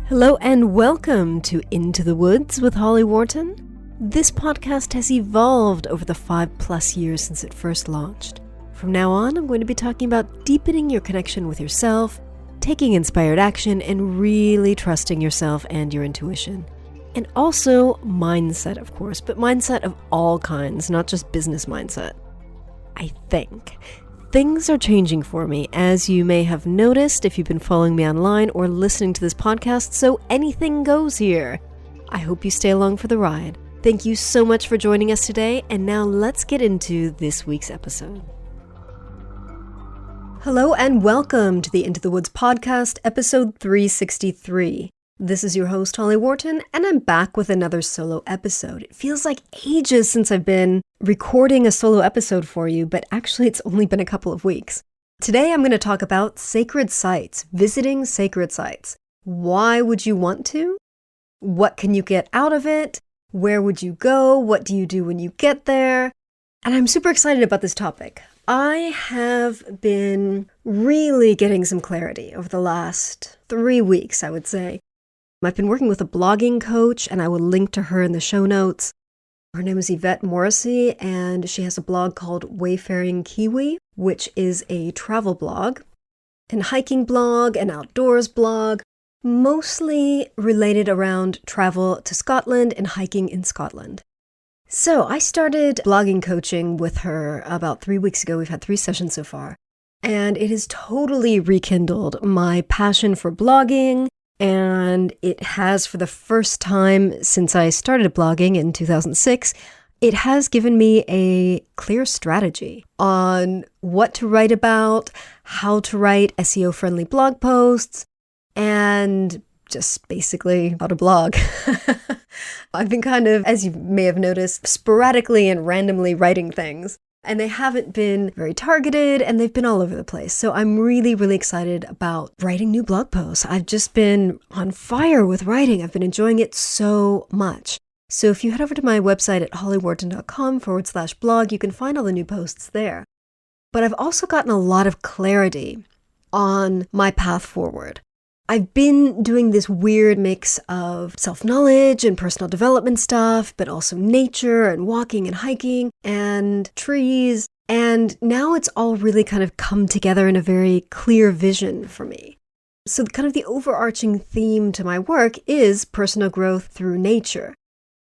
Hello and welcome to Into the Woods with Holly Worton. This podcast has evolved over the 5+ years since it first launched. From now on, I'm going to be talking about deepening your connection with yourself, taking inspired action, and really trusting yourself and your intuition. And also mindset, of course, but mindset of all kinds, not just business mindset. I think. Things are changing for me, as you may have noticed if you've been following me online or listening to this podcast, so anything goes here. I hope you stay along for the ride. Thank you so much for joining us today, and now let's get into this week's episode. Hello and welcome to the Into the Woods podcast, episode 363. This is your host, Holly Worton, and I'm back with another solo episode. It feels like ages since I've been recording a solo episode for you, but actually it's only been a couple of weeks. Today I'm going to talk about sacred sites, visiting sacred sites. Why would you want to? What can you get out of it? Where would you go? What do you do when you get there? And I'm super excited about this topic. I have been really getting some clarity over the last 3 weeks, I would say. I've been working with a blogging coach, and I will link to her in the show notes. Her name is Yvette Morrissey, and she has a blog called Wayfaring Kiwi, which is a travel blog, an hiking blog, an outdoors blog, mostly related around travel to Scotland and hiking in Scotland. So I started blogging coaching with her about 3 weeks ago. We've had 3 sessions so far, and it has totally rekindled my passion for blogging. And it has, for the first time since I started blogging in 2006, it has given me a clear strategy on what to write about, how to write SEO-friendly blog posts, and just basically how to blog. I've been kind of, as you may have noticed, sporadically and randomly writing things. And they haven't been very targeted, and they've been all over the place. So I'm really, really excited about writing new blog posts. I've just been on fire with writing. I've been enjoying it so much. So if you head over to my website at hollyworton.com/blog, you can find all the new posts there. But I've also gotten a lot of clarity on my path forward. I've been doing this weird mix of self-knowledge and personal development stuff, but also nature and walking and hiking and trees. And now it's all really kind of come together in a very clear vision for me. So kind of the overarching theme to my work is personal growth through nature.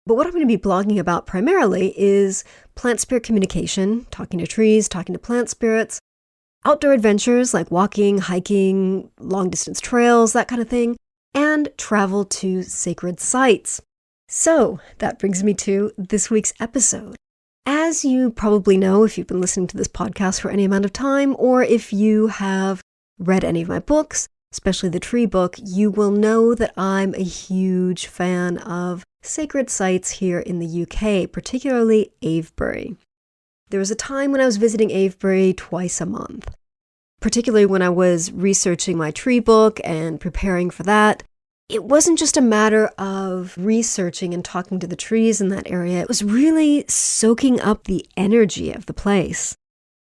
But what I'm going to be blogging about primarily is plant-spirit communication, talking to trees, talking to plant spirits, outdoor adventures like walking, hiking, long-distance trails, that kind of thing, and travel to sacred sites. So that brings me to this week's episode. As you probably know, if you've been listening to this podcast for any amount of time, or if you have read any of my books, especially the tree book, you will know that I'm a huge fan of sacred sites here in the UK, particularly Avebury. There was a time when I was visiting Avebury twice a month, particularly when I was researching my tree book and preparing for that. It wasn't just a matter of researching and talking to the trees in that area. It was really soaking up the energy of the place.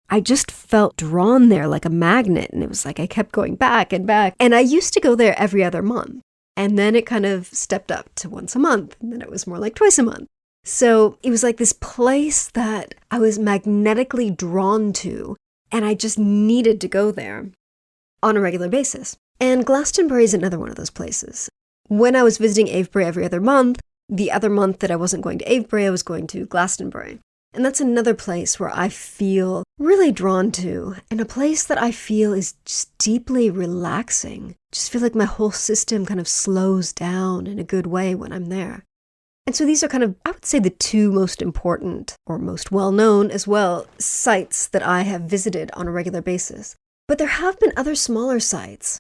I just felt drawn there like a magnet, and it was like I kept going back and back. And I used to go there every other month, and then it kind of stepped up to once a month, and then it was more like twice a month. So it was like this place that I was magnetically drawn to, and I just needed to go there on a regular basis. And Glastonbury is another one of those places. When I was visiting Avebury every other month, the other month that I wasn't going to Avebury, I was going to Glastonbury. And that's another place where I feel really drawn to, and a place that I feel is just deeply relaxing. Just feel like my whole system kind of slows down in a good way when I'm there. And so these are kind of, I would say, the 2 most important, or most well-known as well, sites that I have visited on a regular basis. But there have been other smaller sites.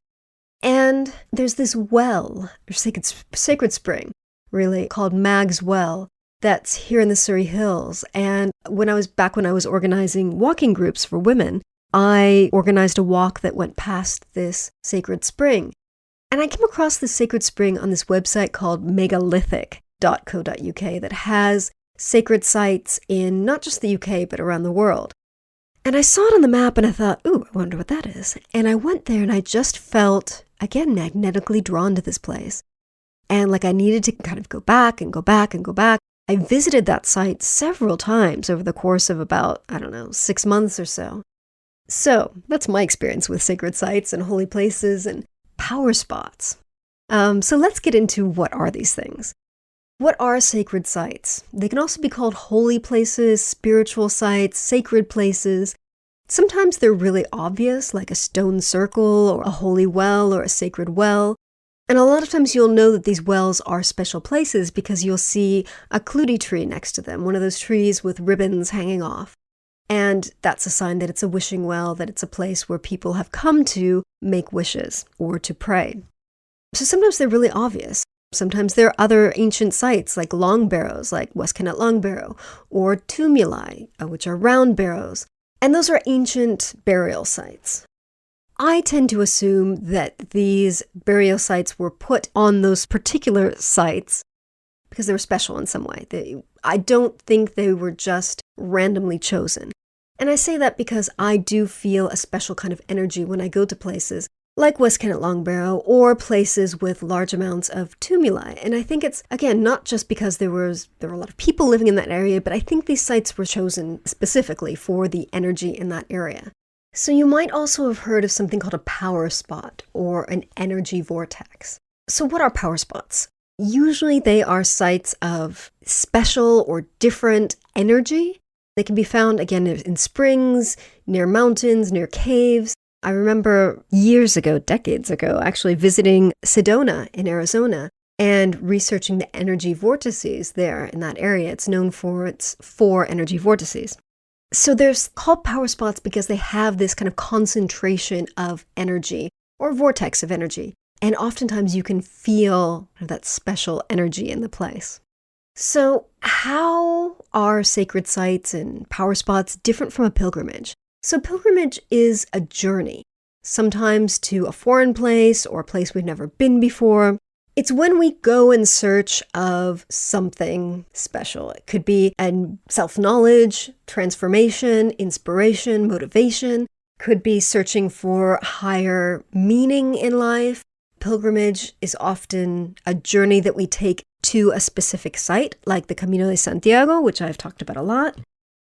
And there's this well, or sacred spring, really, called Mag's Well, that's here in the Surrey Hills. And when I was organizing walking groups for women, I organized a walk that went past this sacred spring. And I came across this sacred spring on this website called Megalithic.co.uk that has sacred sites in not just the UK, but around the world. And I saw it on the map and I thought, ooh, I wonder what that is. And I went there and I just felt, again, magnetically drawn to this place. And like I needed to kind of go back and go back and go back. I visited that site several times over the course of about, 6 months or so. So that's my experience with sacred sites and holy places and power spots. So let's get into what are these things. What are sacred sites? They can also be called holy places, spiritual sites, sacred places. Sometimes they're really obvious, like a stone circle or a holy well or a sacred well. And a lot of times you'll know that these wells are special places because you'll see a kludi tree next to them, one of those trees with ribbons hanging off. And that's a sign that it's a wishing well, that it's a place where people have come to make wishes or to pray. So sometimes they're really obvious. Sometimes there are other ancient sites like long barrows, like West Kennet Long Barrow, or tumuli, which are round barrows. And those are ancient burial sites. I tend to assume that these burial sites were put on those particular sites because they were special in some way. I don't think they were just randomly chosen. And I say that because I do feel a special kind of energy when I go to places like West Kennet Long Barrow or places with large amounts of tumuli. And I think it's, again, not just because there were a lot of people living in that area, but I think these sites were chosen specifically for the energy in that area. So you might also have heard of something called a power spot or an energy vortex. So what are power spots? Usually they are sites of special or different energy. They can be found, again, in springs, near mountains, near caves. I remember years ago, decades ago, actually visiting Sedona in Arizona and researching the energy vortices there in that area. It's known for its 4 energy vortices. So they're called power spots because they have this kind of concentration of energy or vortex of energy. And oftentimes you can feel that special energy in the place. So how are sacred sites and power spots different from a pilgrimage? So pilgrimage is a journey, sometimes to a foreign place or a place we've never been before. It's when we go in search of something special. It could be self-knowledge, transformation, inspiration, motivation. Could be searching for higher meaning in life. Pilgrimage is often a journey that we take to a specific site, like the Camino de Santiago, which I've talked about a lot.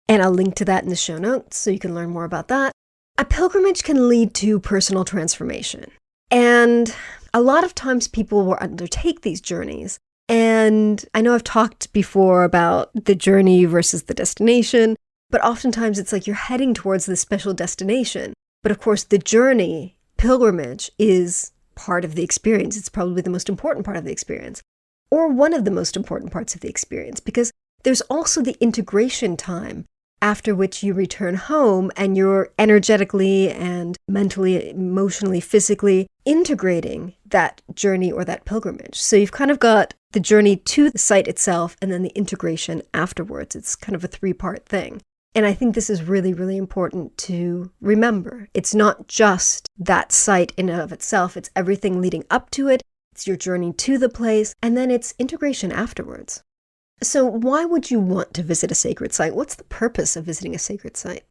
And I'll link to that in the show notes so you can learn more about that. A pilgrimage can lead to personal transformation. And a lot of times people will undertake these journeys. And I know I've talked before about the journey versus the destination, but oftentimes it's like you're heading towards this special destination. But of course, the journey, pilgrimage, is part of the experience. It's probably the most important part of the experience, or one of the most important parts of the experience, because there's also the integration time after which you return home and you're energetically and mentally, emotionally, physically integrating that journey or that pilgrimage. So you've kind of got the journey to the site itself and then the integration afterwards. It's kind of a 3-part thing. And I think this is really, really important to remember. It's not just that site in and of itself. It's everything leading up to it. It's your journey to the place, and then it's integration afterwards. So why would you want to visit a sacred site? What's the purpose of visiting a sacred site?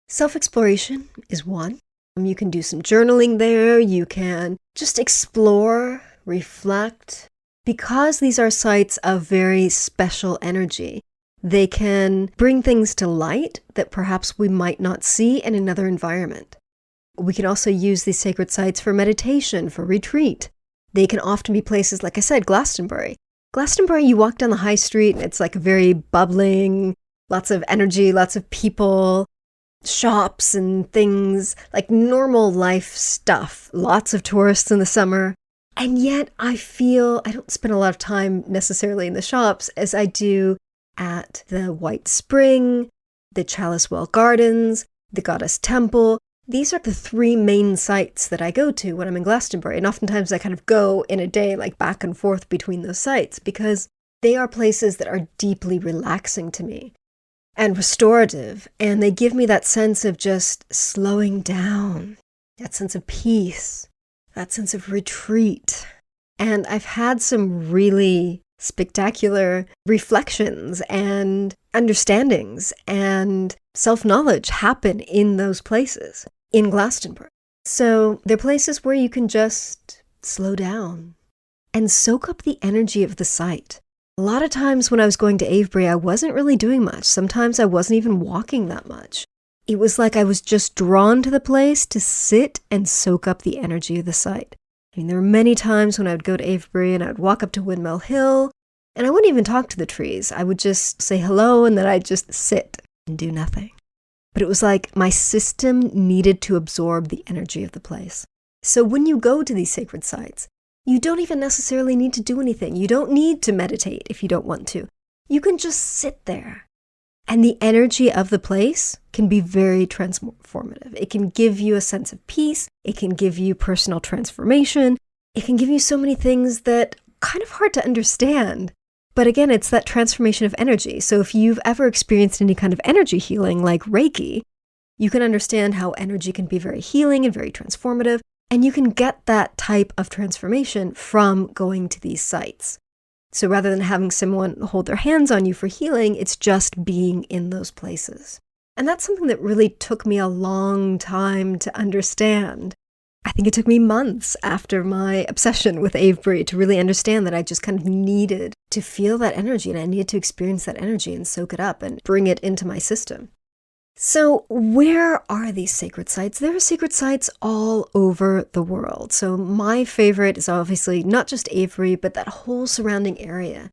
Self-exploration is one. You can do some journaling there. You can just explore, reflect. Because these are sites of very special energy, they can bring things to light that perhaps we might not see in another environment. We can also use these sacred sites for meditation, for retreat. They can often be places, like I said, Glastonbury. Glastonbury, you walk down the high street and it's like very bubbling, lots of energy, lots of people, shops and things, like normal life stuff, lots of tourists in the summer. And yet I feel I don't spend a lot of time necessarily in the shops as I do at the White Spring, the Chalice Well Gardens, the Goddess Temple. These are the 3 main sites that I go to when I'm in Glastonbury. And oftentimes I kind of go in a day, like back and forth between those sites, because they are places that are deeply relaxing to me and restorative. And they give me that sense of just slowing down, that sense of peace, that sense of retreat. And I've had some really spectacular reflections and understandings and self-knowledge happen in those places, in Glastonbury. So they're places where you can just slow down and soak up the energy of the site. A lot of times when I was going to Avebury, I wasn't really doing much. Sometimes I wasn't even walking that much. It was like I was just drawn to the place to sit and soak up the energy of the site. I mean, there were many times when I would go to Avebury and I would walk up to Windmill Hill, and I wouldn't even talk to the trees. I would just say hello, and then I'd just sit and do nothing. But it was like my system needed to absorb the energy of the place. So when you go to these sacred sites, you don't even necessarily need to do anything. You don't need to meditate if you don't want to. You can just sit there. And the energy of the place can be very transformative. It can give you a sense of peace. It can give you personal transformation. It can give you so many things that are kind of hard to understand. But again, it's that transformation of energy. So if you've ever experienced any kind of energy healing like Reiki, you can understand how energy can be very healing and very transformative. And you can get that type of transformation from going to these sites. So rather than having someone hold their hands on you for healing, it's just being in those places. And that's something that really took me a long time to understand. I think it took me months after my obsession with Avebury to really understand that I just kind of needed to feel that energy, and I needed to experience that energy and soak it up and bring it into my system. So where are these sacred sites? There are sacred sites all over the world. So my favorite is obviously not just Avebury, but that whole surrounding area.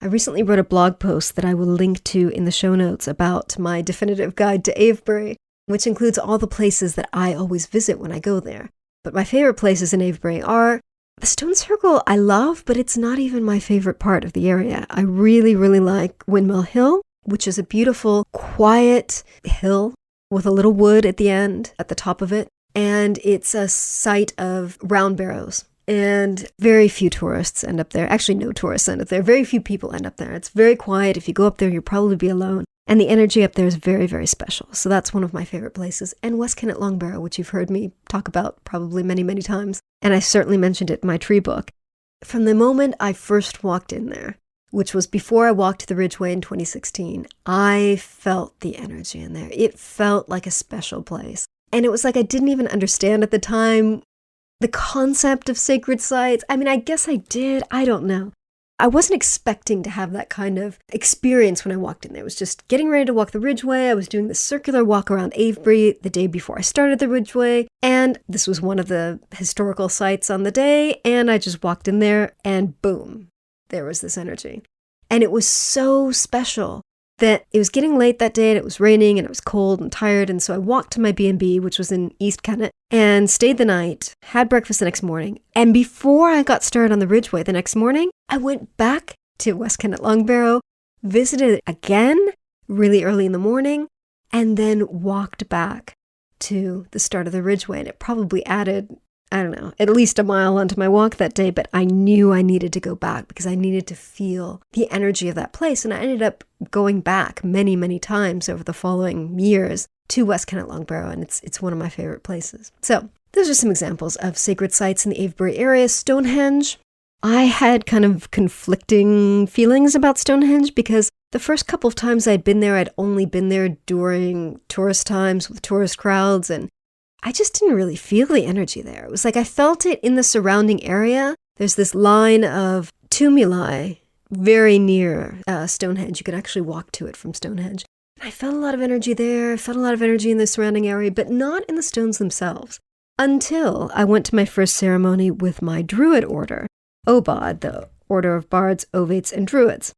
I recently wrote a blog post that I will link to in the show notes about my definitive guide to Avebury, which includes all the places that I always visit when I go there. But my favorite places in Avebury are the Stone Circle. I love, but it's not even my favorite part of the area. I really, really like Windmill Hill, which is a beautiful, quiet hill with a little wood at the end, at the top of it. And it's a site of round barrows. And very few tourists end up there. Actually, no tourists end up there. Very few people end up there. It's very quiet. If you go up there, you'll probably be alone. And the energy up there is very, very special. So that's one of my favorite places. And West Kennet Long Barrow, which you've heard me talk about probably many, many times. And I certainly mentioned it in my tree book. From the moment I first walked in there, which was before I walked the Ridgeway in 2016, I felt the energy in there. It felt like a special place. And it was like I didn't even understand at the time the concept of sacred sites. I mean, I guess I did. I don't know. I wasn't expecting to have that kind of experience when I walked in there. I was just getting ready to walk the Ridgeway. I was doing the circular walk around Avebury the day before I started the Ridgeway. And this was one of the historical sites on the day. And I just walked in there and boom, there was this energy. And it was so special that it was getting late that day and it was raining and it was cold and tired. And so I walked to my B&B, which was in East Kennet, and stayed the night, had breakfast the next morning. And before I got started on the Ridgeway the next morning, I went back to West Kennet Long Barrow, visited it again really early in the morning, and then walked back to the start of the Ridgeway. And it probably added, I don't know, at least a mile onto my walk that day, but I knew I needed to go back because I needed to feel the energy of that place. And I ended up going back many, many times over the following years to West Kennet Long Barrow, and it's one of my favorite places. So those are some examples of sacred sites in the Avebury area. Stonehenge, I had kind of conflicting feelings about Stonehenge because the first couple of times I'd been there, I'd only been there during tourist times with tourist crowds, and I just didn't really feel the energy there. It was like I felt it in the surrounding area. There's this line of tumuli very near Stonehenge. You can actually walk to it from Stonehenge. I felt a lot of energy there. I felt a lot of energy in the surrounding area, but not in the stones themselves. Until I went to my first ceremony with my Druid order, OBOD, the Order of Bards, Ovates, and Druids.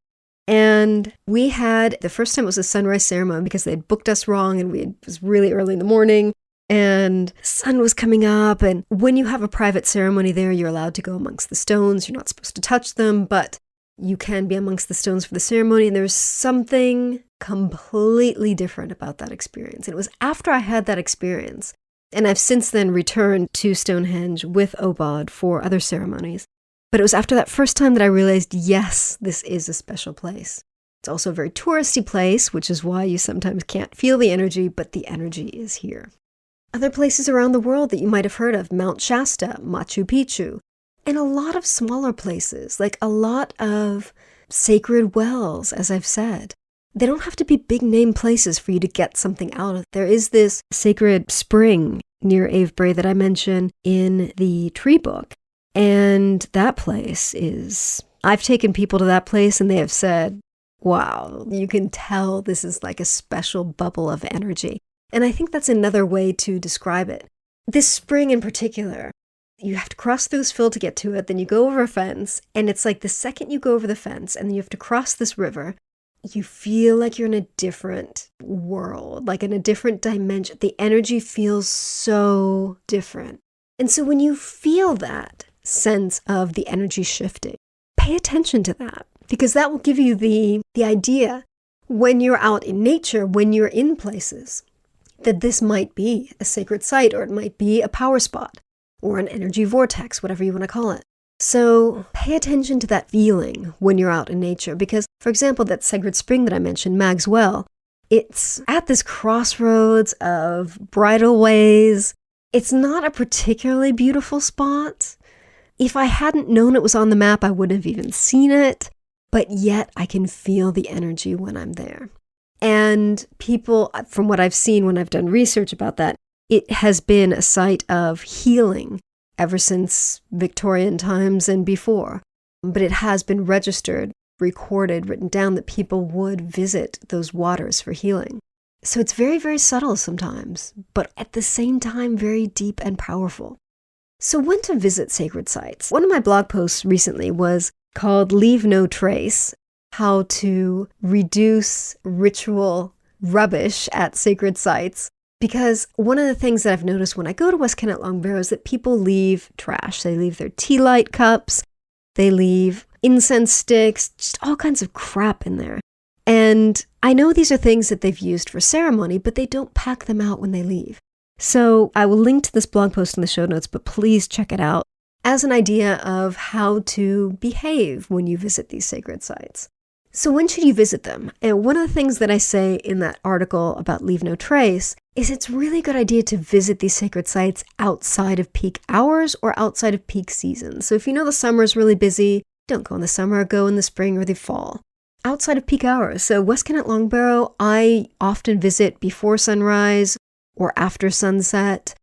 And we had, the first time it was a sunrise ceremony because they had booked us wrong and it was really early in the morning. And the sun was coming up, and when you have a private ceremony there, you're allowed to go amongst the stones. You're not supposed to touch them, but you can be amongst the stones for the ceremony, and there's something completely different about that experience. And it was after I had that experience, and I've since then returned to Stonehenge with OBOD for other ceremonies, but it was after that first time that I realized, yes, this is a special place. It's also a very touristy place, which is why you sometimes can't feel the energy, but the energy is here. Other places around the world that you might have heard of, Mount Shasta, Machu Picchu, and a lot of smaller places, like a lot of sacred wells, as I've said. They don't have to be big name places for you to get something out of. There is this sacred spring near Avebury that I mention in the tree book. And that place is, I've taken people to that place and they have said, wow, you can tell this is like a special bubble of energy. And I think that's another way to describe it. This spring in particular, you have to cross through this field to get to it, then you go over a fence, and it's like the second you go over the fence and then you have to cross this river, you feel like you're in a different world, like in a different dimension. The energy feels so different. And so when you feel that sense of the energy shifting, pay attention to that, because that will give you the idea when you're out in nature, when you're in places, that this might be a sacred site, or it might be a power spot, or an energy vortex, whatever you want to call it. So pay attention to that feeling when you're out in nature, because, for example, that sacred spring that I mentioned, Mag's Well, it's at this crossroads of bridle ways. It's not a particularly beautiful spot. If I hadn't known it was on the map, I wouldn't have even seen it, but yet I can feel the energy when I'm there. And people, from what I've seen when I've done research about that, it has been a site of healing ever since Victorian times and before. But it has been registered, recorded, written down that people would visit those waters for healing. So it's very, very subtle sometimes, but at the same time, very deep and powerful. So when to visit sacred sites? One of my blog posts recently was called Leave No Trace: How to Reduce Ritual Rubbish at Sacred Sites. Because one of the things that I've noticed when I go to West Kennet Long Barrow is that people leave trash. They leave their tea light cups, they leave incense sticks, just all kinds of crap in there. And I know these are things that they've used for ceremony, but they don't pack them out when they leave. So I will link to this blog post in the show notes, but please check it out as an idea of how to behave when you visit these sacred sites. So when should you visit them? And one of the things that I say in that article about Leave No Trace is it's really a good idea to visit these sacred sites outside of peak hours or outside of peak seasons. So if you know the summer is really busy, don't go in the summer, go in the spring or the fall. Outside of peak hours. So West Kennet Long Barrow, I often visit before sunrise or after sunset.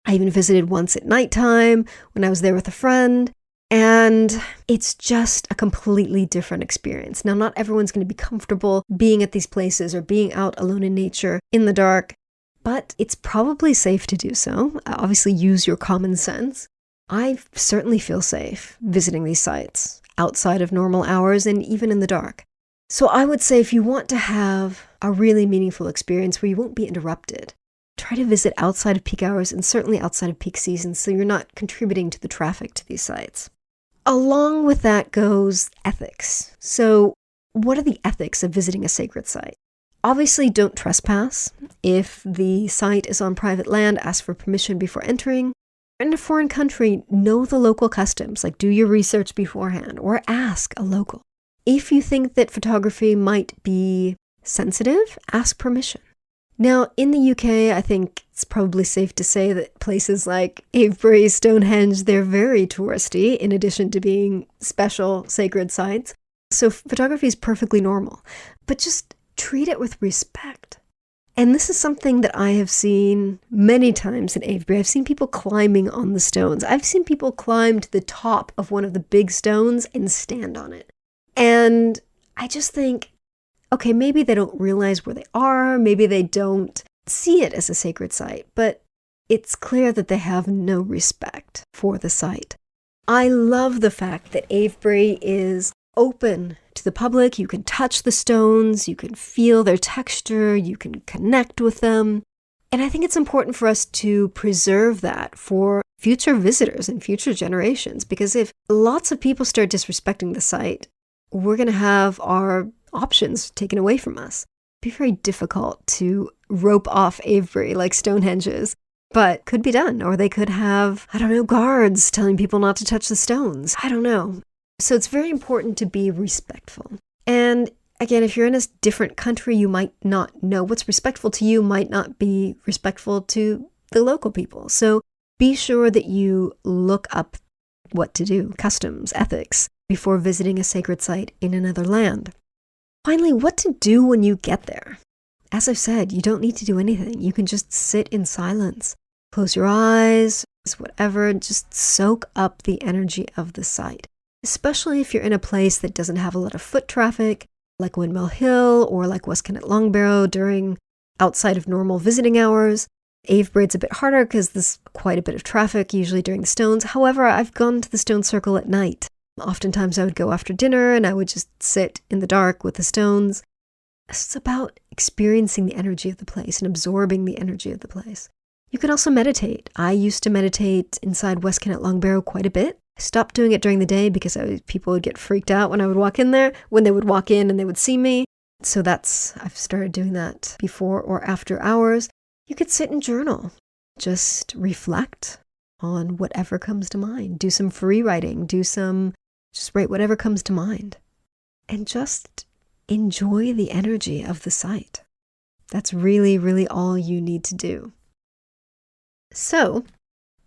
I even visited once at nighttime when I was there with a friend. And it's just a completely different experience. Now, not everyone's going to be comfortable being at these places or being out alone in nature in the dark, but it's probably safe to do so. Obviously, use your common sense. I certainly feel safe visiting these sites outside of normal hours and even in the dark. So I would say if you want to have a really meaningful experience where you won't be interrupted, try to visit outside of peak hours and certainly outside of peak seasons so you're not contributing to the traffic to these sites. Along with that goes ethics. So what are the ethics of visiting a sacred site? Obviously, don't trespass. If the site is on private land, ask for permission before entering. In a foreign country, know the local customs, like do your research beforehand or ask a local. If you think that photography might be sensitive, ask permission. Now, in the UK, I think it's probably safe to say that places like Avebury, Stonehenge, they're very touristy, in addition to being special sacred sites. So photography is perfectly normal, but just treat it with respect. And this is something that I have seen many times in Avebury. I've seen people climbing on the stones. I've seen people climb to the top of one of the big stones and stand on it. And I just think, okay, maybe they don't realize where they are, maybe they don't see it as a sacred site, but it's clear that they have no respect for the site. I love the fact that Avebury is open to the public. You can touch the stones, you can feel their texture, you can connect with them. And I think it's important for us to preserve that for future visitors and future generations, because if lots of people start disrespecting the site, we're going to have our options taken away from us. It'd be very difficult to rope off Avebury like Stonehenge is, but could be done. Or they could have, I don't know, guards telling people not to touch the stones. I don't know. So it's very important to be respectful. And again, if you're in a different country, you might not know what's respectful to you, might not be respectful to the local people. So be sure that you look up what to do, customs, ethics, before visiting a sacred site in another land. Finally, what to do when you get there. As I've said, you don't need to do anything. You can just sit in silence. Close your eyes, whatever, just soak up the energy of the site. Especially if you're in a place that doesn't have a lot of foot traffic, like Windmill Hill or like West Kennet Longbarrow during outside of normal visiting hours. Avebury's a bit harder because there's quite a bit of traffic, usually during the Stones. However, I've gone to the Stone Circle at night. Oftentimes I would go after dinner and I would just sit in the dark with the stones. It's about experiencing the energy of the place and absorbing the energy of the place. You can also meditate. I used to meditate inside West Kennet Longbarrow quite a bit. I stopped doing it during the day because people would get freaked out when I would walk in there, when they would walk in and they would see me. So I've started doing that before or after hours. You could sit and journal. Just reflect on whatever comes to mind. Do some free writing. Just write whatever comes to mind. And just enjoy the energy of the site. That's really, really all you need to do. So,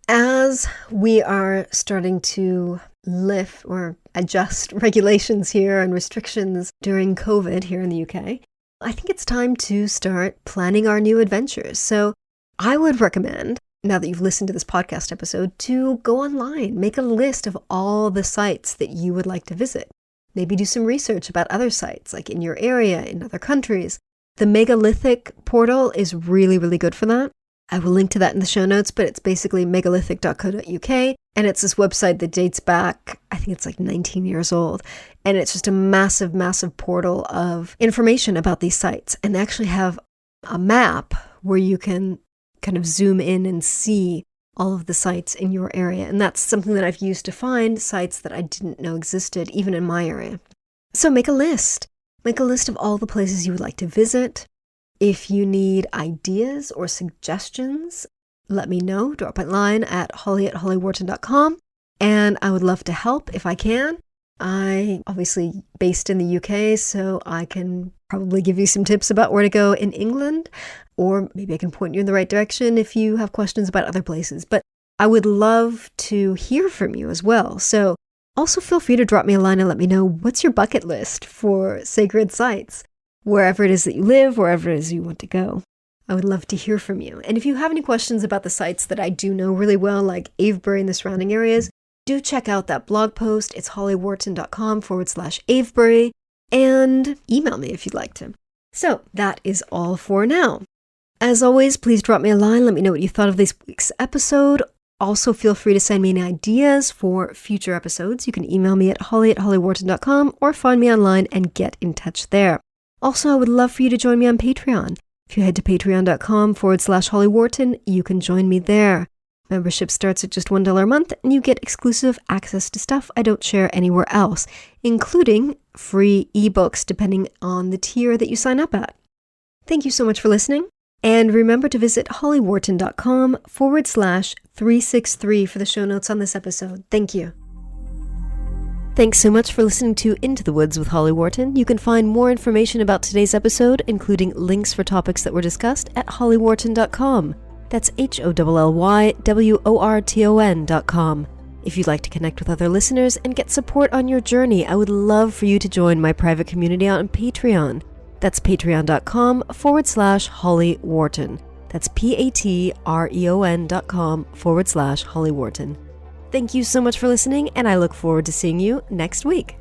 as we are starting to lift or adjust regulations here and restrictions during COVID here in the UK, I think it's time to start planning our new adventures. So I would recommend, now that you've listened to this podcast episode, to go online, make a list of all the sites that you would like to visit. Maybe do some research about other sites, like in your area, in other countries. The Megalithic portal is really, really good for that. I will link to that in the show notes, but it's basically megalithic.co.uk. And it's this website that dates back, I think it's like 19 years old. And it's just a massive, massive portal of information about these sites. And they actually have a map where you can kind of zoom in and see all of the sites in your area. And that's something that I've used to find sites that I didn't know existed, even in my area. So make a list. Make a list of all the places you would like to visit. If you need ideas or suggestions, let me know. Drop a line at holly@hollyworton.com, and I would love to help if I can. I obviously based in the UK, so I can probably give you some tips about where to go in England, or maybe I can point you in the right direction if you have questions about other places. But I would love to hear from you as well. So also feel free to drop me a line and let me know what's your bucket list for sacred sites. Wherever it is that you live, wherever it is you want to go. I would love to hear from you. And if you have any questions about the sites that I do know really well, like Avebury and the surrounding areas, do check out that blog post. It's hollyworton.com/Avebury, and email me if you'd like to. So that is all for now. As always, please drop me a line. Let me know what you thought of this week's episode. Also, feel free to send me any ideas for future episodes. You can email me at holly@hollyworton.com or find me online and get in touch there. Also, I would love for you to join me on Patreon. If you head to patreon.com/HollyWharton, you can join me there. Membership starts at just $1 a month, and you get exclusive access to stuff I don't share anywhere else, including free ebooks depending on the tier that you sign up at. Thank you so much for listening, and remember to visit hollyworton.com/363 for the show notes on this episode. Thank you. Thanks so much for listening to Into the Woods with Holly Worton. You can find more information about today's episode, including links for topics that were discussed, at hollyworton.com. That's HOLLYWORTON.com. If you'd like to connect with other listeners and get support on your journey, I would love for you to join my private community on Patreon. That's patreon.com/Holly Worton. That's patreon.com/Holly Worton. Thank you so much for listening, and I look forward to seeing you next week.